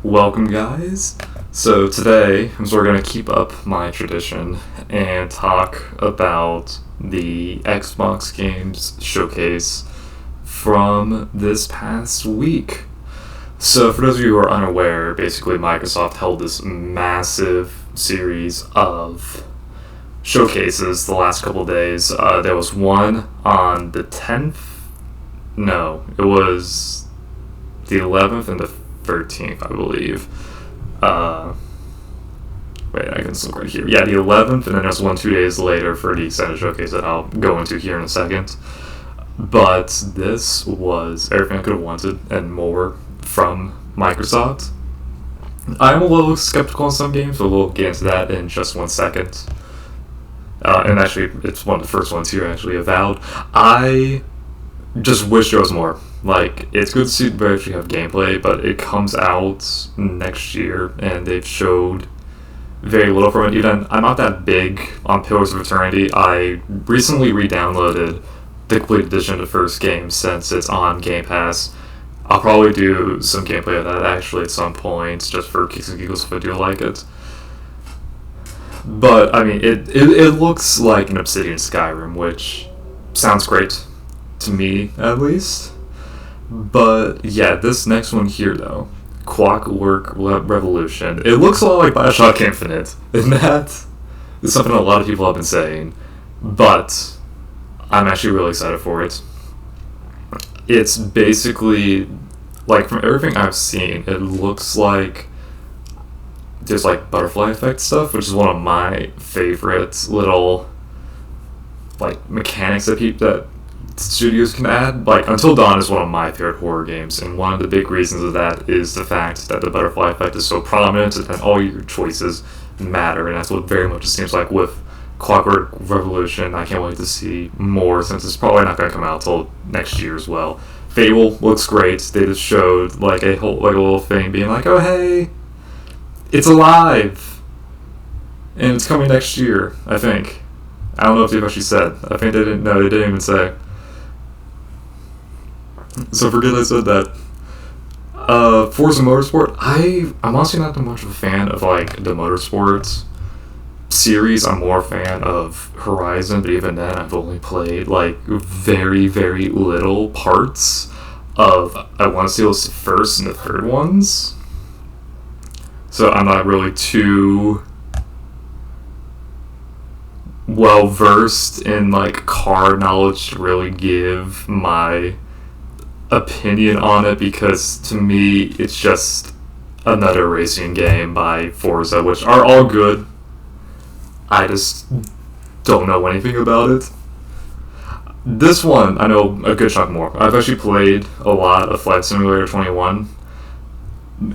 Welcome, guys. So today, I'm sort of going to keep up my tradition and talk about the Xbox Games Showcase from this past week. So for those of you who are unaware, basically Microsoft held this massive series of showcases the last couple of days. There was one on the 10th. No, it was the 11th and the 13th, I believe. Wait, I can just look right here. Yeah, the 11th, and then there's one 2 days later for the extended showcase that I'll go into here in a second. But this was everything I could have wanted and more from Microsoft. I'm a little skeptical on some games, but we'll get into that in just 1 second. And actually, it's one of the first ones here, actually, Avowed. I just wish there was more. Like, it's good to see they actually have gameplay, but it comes out next year, and they've showed very little from it. Even I'm not that big on Pillars of Eternity. I recently re-downloaded the complete edition of the first game since it's on Game Pass. I'll probably do some gameplay of that actually at some point, just for kicks and giggles if I do like it. But, I mean, it looks like an Obsidian Skyrim, which sounds great, to me at least. But, yeah, this next one here, though, Clockwork Revolution, it looks a lot like Bioshock Infinite, and that is something a lot of people have been saying, but I'm actually really excited for it. It's basically, like, from everything I've seen, it looks like there's, like, butterfly effect stuff, which is one of my favorite little, like, mechanics that studios can add. Like, Until Dawn is one of my favorite horror games, and one of the big reasons of that is the fact that the butterfly effect is so prominent and all your choices matter, and that's what very much it seems like with Clockwork Revolution. I can't wait to see more, since it's probably not going to come out till next year as well. Fable looks great. They just showed like a little thing being like, oh hey, it's alive, and it's coming next year, I think. I don't know if they've actually said. I think they didn't. No, they didn't even say. So forget I said that. Forza Motorsport. I'm honestly not that much of a fan of like the Motorsports series. I'm more a fan of Horizon, but even then I've only played like very, very little parts of, I want to say, those first and the third ones. So I'm not really too well versed in like car knowledge to really give my opinion on it, because to me it's just another racing game by Forza, which are all good. I just don't know anything about it. This one, I know a good chunk more. I've actually played a lot of Flight Simulator 21,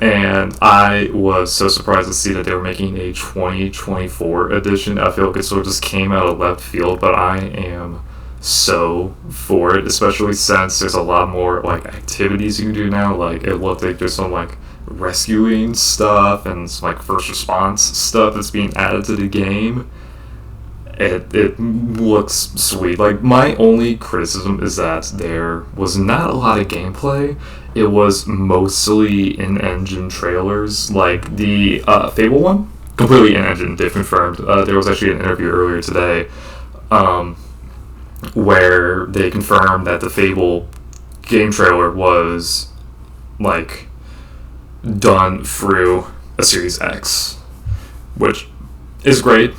and I was so surprised to see that they were making a 2024 edition. I feel like it sort of just came out of left field, but I am so for it, especially since there's a lot more like activities you can do now. Like, it looked like there's some like rescuing stuff and some like first response stuff that's being added to the game. It looks sweet. Like, my only criticism is that there was not a lot of gameplay. It was mostly in-engine trailers. Like the Fable one, completely in-engine. They confirmed. There was actually an interview earlier today where they confirmed that the Fable game trailer was like done through a Series X, which is great.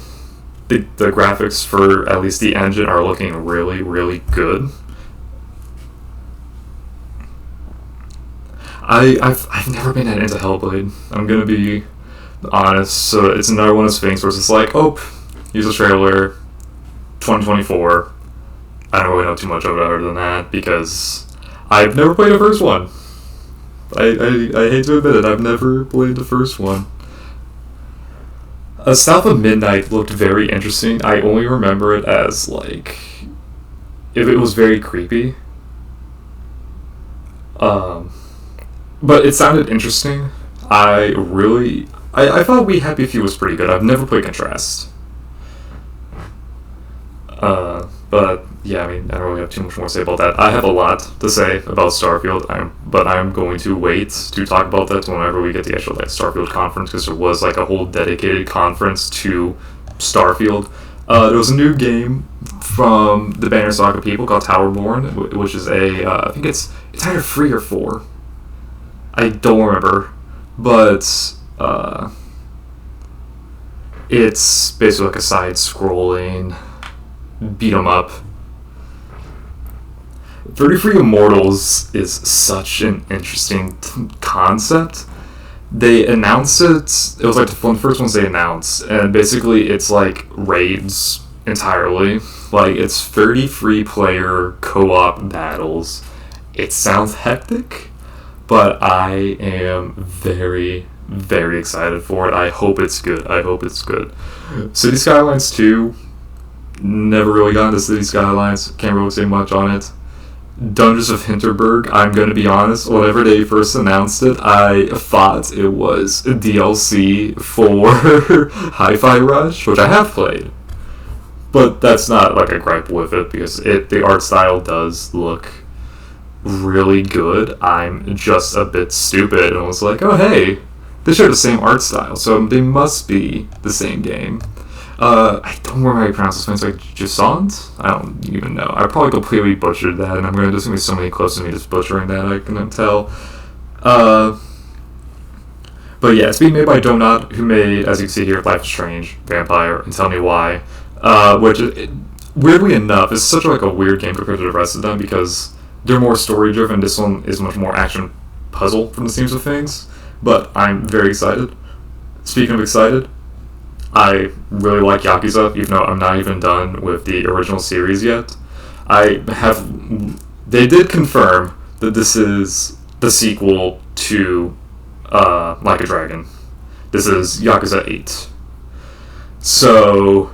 The graphics for at least the engine are looking really, really good. I've never been that into Hellblade, I'm gonna be honest. So it's another one of those things where it's just like, oh, here's a trailer, 2024. I don't really know too much about it other than that, because I've never played the first one. I hate to admit it, I've never played the first one. South of Midnight looked very interesting. I only remember it as, like, if it was very creepy. But it sounded interesting. I thought We Happy Few was pretty good. I've never played Contrast. But yeah, I mean, I don't really have too much more to say about that. I have a lot to say about Starfield, but I'm going to wait to talk about that whenever we get the actual like Starfield conference, because there was like a whole dedicated conference to Starfield. There was a new game from the Banner Saga people called Towerborn, which is I think it's either 3 or 4. I don't remember, but it's basically like a side-scrolling beat 'em up. 33 Immortals is such an interesting concept. They announced it. It was like one of the first ones they announced, and basically it's like raids entirely. Like it's 33 player co-op battles. It sounds hectic, but I am very, very excited for it. I hope it's good. City Skylines 2, never really got into City Skylines. Can't really say much on it. Dungeons of Hinterberg, I'm going to be honest, whenever they first announced it, I thought it was a DLC for Hi-Fi Rush, which I have played. But that's not like a gripe with it, because the art style does look really good. I'm just a bit stupid, and I was like, oh hey, they share the same art style, so they must be the same game. I don't remember how you pronounce this one. It's like Jusant? I don't even know. I probably completely butchered that, and there's going to be so many close to me just butchering that, I can tell. But yeah, it's being made by Donut, who made, as you can see here, Life is Strange, Vampire, and Tell Me Why. Which, weirdly enough, is such like a weird game compared to the rest of them, because they're more story-driven. This one is much more action-puzzle from the seams of things. But I'm very excited. Speaking of excited, I really like Yakuza, even though I'm not even done with the original series yet. They did confirm that this is the sequel to Like a Dragon. This is Yakuza 8. So,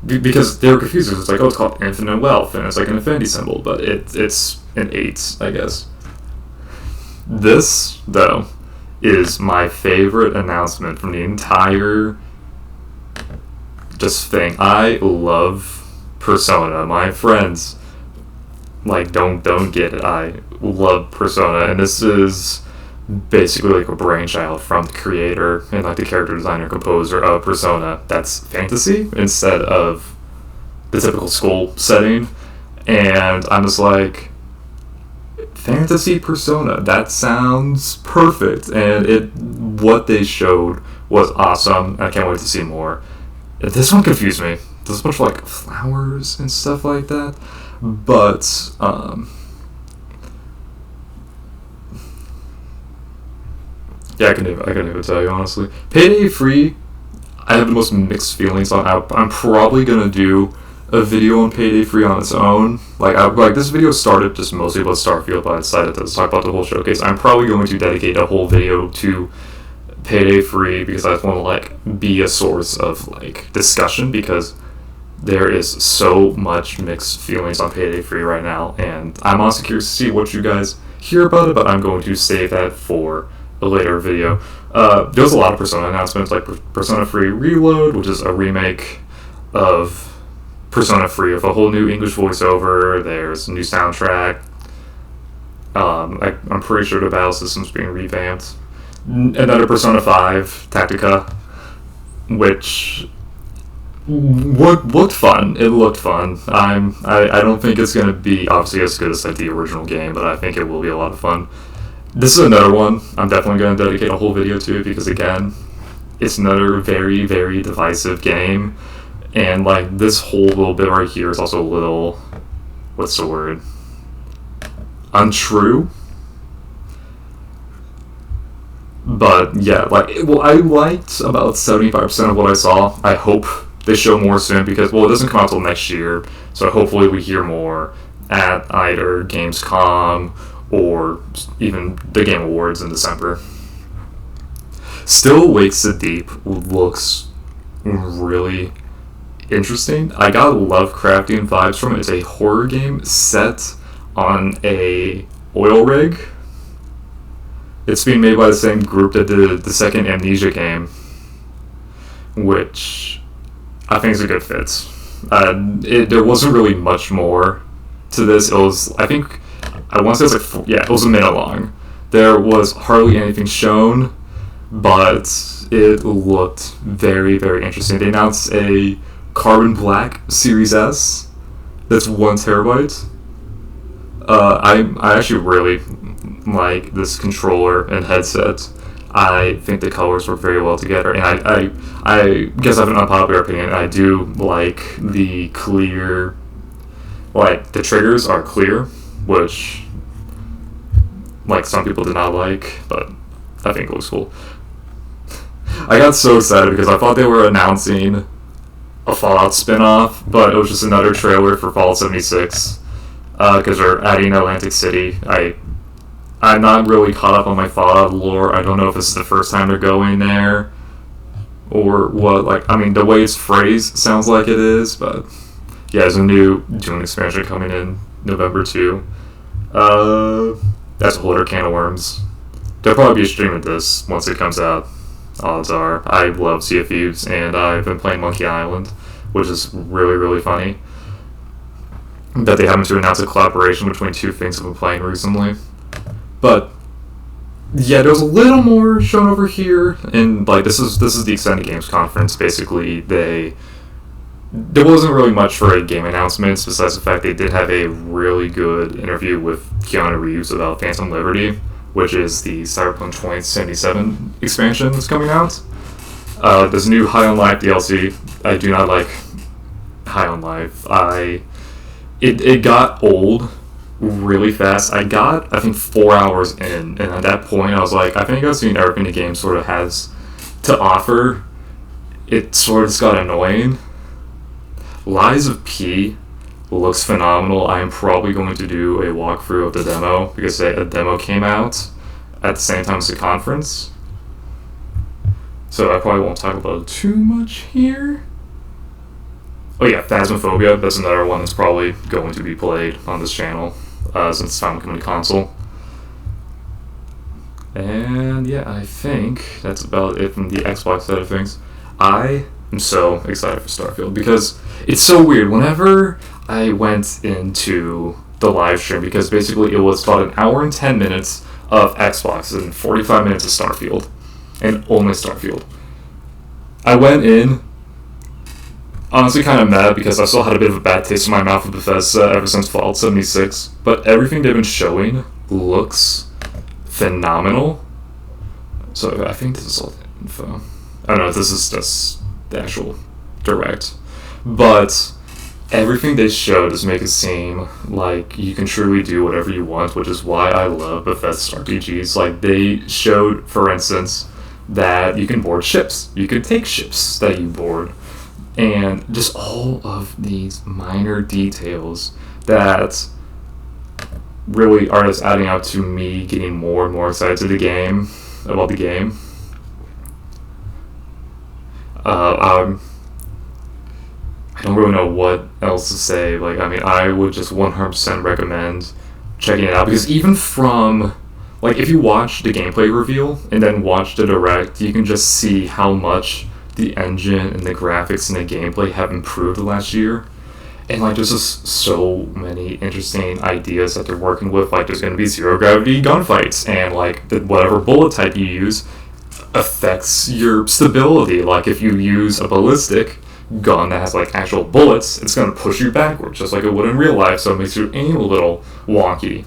because they were confused, it's like, oh, it's called Infinite Wealth, and it's like an infinity symbol, but it's an 8, I guess. This, though, is my favorite announcement from the entire just thing. I love Persona. My friends like don't get it. I love Persona, and this is basically like a brainchild from the creator and like the character designer composer of Persona. That's fantasy instead of the typical school setting, and I'm just like, fantasy Persona, that sounds perfect, and what they showed was awesome. I can't wait to see more. This one confused me. There's a bunch of like flowers and stuff like that, but yeah, I can even tell you honestly. Payday Free, I have the most mixed feelings on. I'm probably gonna do a video on Payday Free on its own. Like this video started just mostly about Starfield, but I decided to talk about the whole showcase. I'm probably going to dedicate a whole video to Payday Free, because I just want to like be a source of like discussion, because there is so much mixed feelings on Payday Free right now, and I'm honestly curious to see what you guys hear about it, but I'm going to save that for a later video. There's a lot of Persona announcements, like Persona 3 Reload, which is a remake of Persona 3 with a whole new English voiceover. There's a new soundtrack. I'm pretty sure the battle system's being revamped. Another Persona 5 Tactica, which looked fun. It looked fun. I don't think it's going to be obviously as good as like the original game, but I think it will be a lot of fun. This is another one I'm definitely going to dedicate a whole video to, because again, it's another very, very divisive game, and like this whole little bit right here is also a little, what's the word, untrue. But yeah, I liked about 75% of what I saw. I hope they show more soon, because, well, it doesn't come out till next year, so hopefully we hear more at either Gamescom or even the Game Awards in December. Still Wakes the Deep looks really interesting. I got Lovecraftian vibes from it. It's a horror game set on a oil rig. It's being made by the same group that did the second Amnesia game, which I think is a good fit. There wasn't really much more to this. It was, I want to say it was it was a minute long. There was hardly anything shown, but it looked very, very interesting. They announced a carbon black Series S that's 1 terabyte. I actually really like this controller and headset. I think the colors work very well together, and I guess I have an unpopular opinion. I do like the clear, like the triggers are clear, which like some people did not like, but I think it looks cool. I got so excited because I thought they were announcing a Fallout spin-off, but it was just another trailer for Fallout 76 because they're adding Atlantic City. I'm not really caught up on my Fallout lore. I don't know if this is the first time they're going there or what. Like, I mean, the way it's phrased sounds like it is, but yeah, there's a new Dune expansion coming in November too. That's a whole other can of worms. They'll probably be streaming this once it comes out. Odds are. I love Sea of Thieves, and I've been playing Monkey Island, which is really, really funny. That they happen to announce a collaboration between two things I've been playing recently. But yeah, there's a little more shown over here, and like this is the Extended Games conference. Basically, there wasn't really much for a game announcements besides the fact they did have a really good interview with Keanu Reeves about Phantom Liberty, which is the Cyberpunk 2077 expansion that's coming out. There's a new High on Life DLC. I do not like High on Life. It got old really fast. I think 4 hours in, and at that point I was like, I think I've seen everything the game sort of has to offer. It sort of just got annoying. Lies of P looks phenomenal. I am probably going to do a walkthrough of the demo because a demo came out at the same time as the conference. So I probably won't talk about it too much here. Oh yeah, Phasmophobia, that's another one that's probably going to be played on this channel since it's finally coming to console. And yeah, I think that's about it from the Xbox side of things. I am so excited for Starfield because it's so weird. Whenever I went into the live stream, because basically it was about an hour and 10 minutes of Xbox and 45 minutes of Starfield, and only Starfield. I went in honestly kind of mad because I still had a bit of a bad taste in my mouth with Bethesda ever since Fallout 76, but everything they've been showing looks phenomenal. So I think this is all the info. I don't know if this is just the actual direct, but everything they showed is make it seem like you can truly do whatever you want, which is why I love Bethesda RPGs. Like, they showed, for instance, that you can board ships. You can take ships that you board. And just all of these minor details that really are just adding up to me getting more and more excited about the game. I don't really know what else to say. Like, I mean, I would just 100% recommend checking it out, because even from, like, if you watch the gameplay reveal and then watch the direct, you can just see how much the engine and the graphics and the gameplay have improved the last year. And like, there's just so many interesting ideas that they're working with. Like, there's going to be zero gravity gunfights, and like whatever bullet type you use affects your stability. Like, if you use a ballistic gun that has like actual bullets, it's going to push you backwards just like it would in real life, so it makes your aim a little wonky.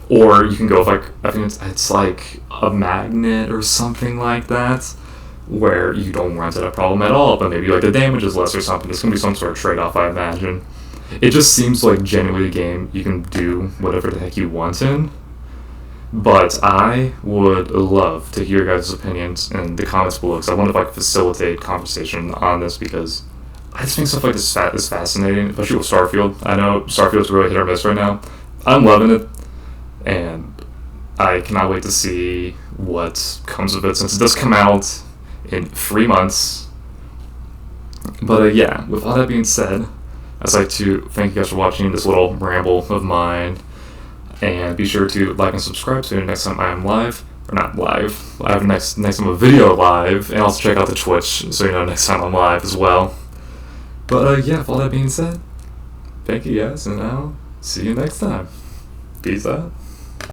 Or you can go with, like, I think it's like a magnet or something like that, where you don't run into that problem at all, but maybe like the damage is less or something. There's going to be some sort of trade-off, I imagine. It just seems like genuinely a game you can do whatever the heck you want in. But I would love to hear your guys' opinions in the comments below, because I want to like facilitate conversation on this, because I just think stuff like this is fascinating, especially with Starfield. I know Starfield's really hit or miss right now. I'm loving it, and I cannot wait to see what comes of it, since it does come out in 3 months. But yeah, with all that being said, I'd like to thank you guys for watching this little ramble of mine, and be sure to like and subscribe so next time I am live, or not live, I have next time a video live, and also check out the Twitch so you know next time I'm live as well. But yeah, with all that being said, thank you guys, and I'll see you next time. Peace out.